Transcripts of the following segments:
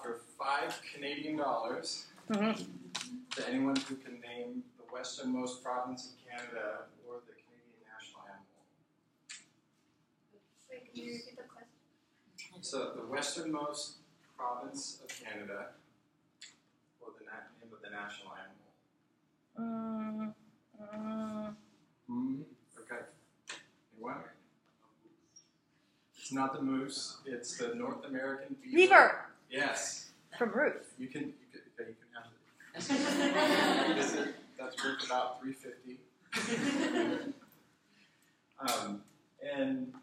offer $5 to anyone who can name the westernmost province of Canada or the Canadian national animal. Wait, can you repeat the question? So the westernmost province of Canada or the name of the national animal. Okay. Anyone? It's not the moose. It's the North American beaver. Beaver. Yes. From Ruth. You can have it. That's worth about $3.50. And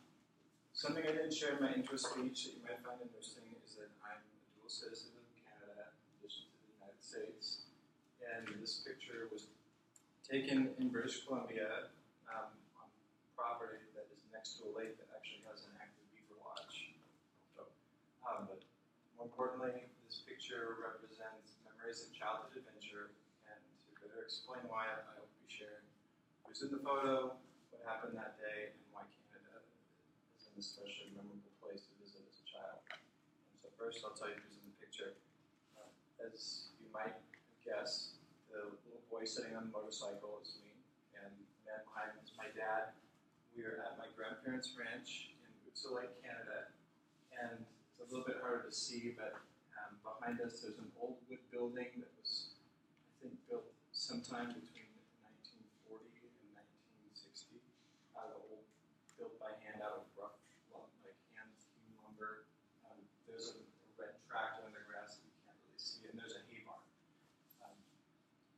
something I didn't share in my intro speech that you might find interesting is that I'm a dual citizen of Canada in addition to the United States. And this picture was taken in British Columbia on property that is next to a lake that actually has an active beaver lodge. So, but more importantly, this picture represents memories of childhood adventure, and to better explain why, I will be sharing who's in the photo, what happened that day, and why Canada is an especially memorable place to visit as a child. And so first, I'll tell you who's in the picture. As you might guess, the little boy sitting on the motorcycle is me, and the man behind me is my dad. We are at my grandparents' ranch in Butser Lake, Canada, and it's a little bit harder to see, but behind us there's an old wood building that was, I think, built sometime between 1940 and 1960. Built by hand out of rough, like hand-hewn lumber. There's a red tractor in the grass that you can't really see, and there's a hay barn.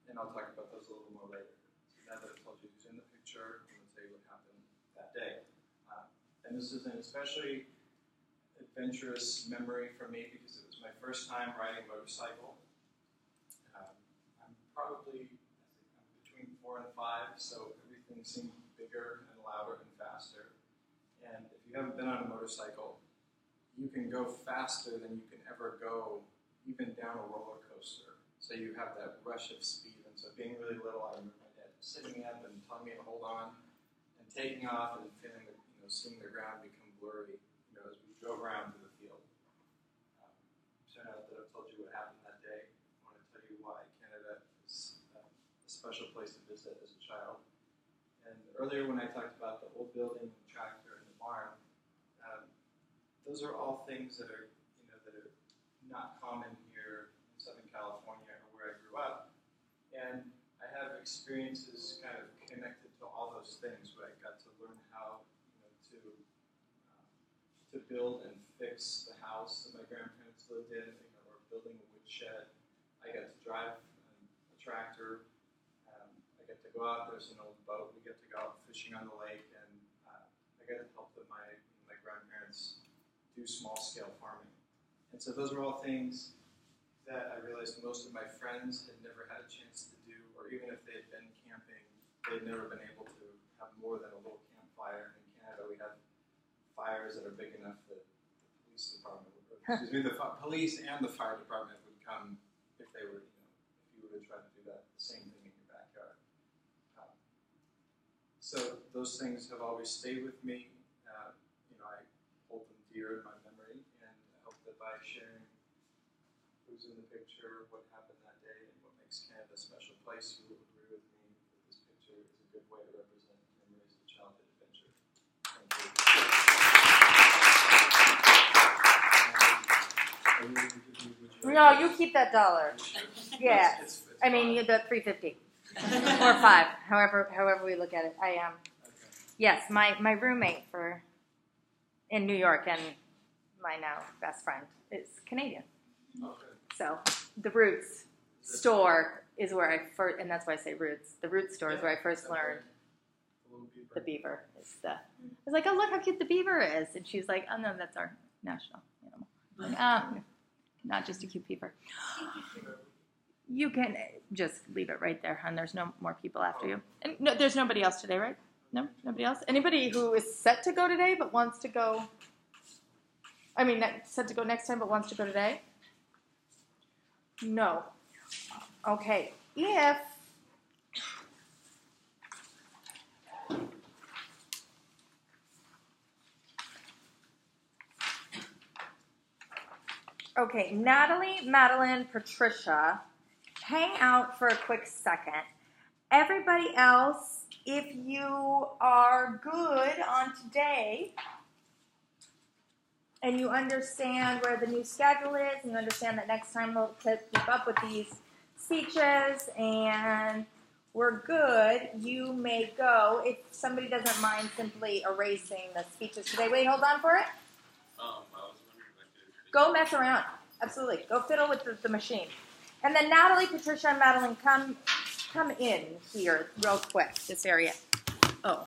And I'll talk about those a little more later. So now that I've told you who's in the picture, I'm going to tell you what happened that day. And this is an especially adventurous memory for me because it was my first time riding a motorcycle. I'm probably, I'm between 4 and 5, so everything seemed bigger and louder and faster. And if you haven't been on a motorcycle, you can go faster than you can ever go even down a roller coaster. So you have that rush of speed. And so being really little, I remember my dad sitting me up and telling me to hold on and taking off and feeling, seeing the ground become blurry, as we drove around through the field. So now that I've told you what happened that day, I want to tell you why Canada is a special place to visit as a child. And earlier when I talked about the old building, the tractor, and the barn, those are all things that are, that are not common here in Southern California or where I grew up. And I have experiences kind of connected to all those things where I got to learn how to build and fix the house that my grandparents lived in, or building a woodshed. I got to drive a tractor. I got to go out. There's an old boat. We get to go out fishing on the lake, and I got to help my grandparents do small-scale farming. And so those were all things that I realized most of my friends had never had a chance to do, or even if they had been camping, they'd never been able to have more than a little campfire. In Canada, we have fires that are big enough that the police department the police and the fire department would come if they were, if you were to try to do that, the same thing in your backyard. So those things have always stayed with me. I hold them dear in my memory, and I hope that by sharing who's in the picture, what happened that day, and what makes Canada a special place, you will agree with me that this picture is a good way to represent memories of childhood adventure. Thank you. No, you keep that $1. Yeah, It's I mean the $3.50 or $5, however we look at it. I am. Yes, my roommate in New York and my now best friend is Canadian. Okay. So the Roots store is where I first, and that's why I say Roots. The Roots store is where I first learned the beaver. I was like, oh, look how cute the beaver is. And she's like, oh, no, that's our national animal. Not just a cute beaver. You can just leave it right there, hon. There's no more people after you. And no, there's nobody else today, right? No? Nobody else? Anybody who is set to go today but wants to go, set to go next time but wants to go today? No. Okay. If Okay, Natalie, Madeline, Patricia, hang out for a quick second. Everybody else, if you are good on today and you understand where the new schedule is and you understand that next time we'll keep up with these speeches and we're good, you may go. If somebody doesn't mind simply erasing the speeches today. Wait, hold on for it. I was wondering if I could. Go mess around. Absolutely. Go fiddle with the machine. And then Natalie, Patricia, and Madeline, come in here real quick, this area.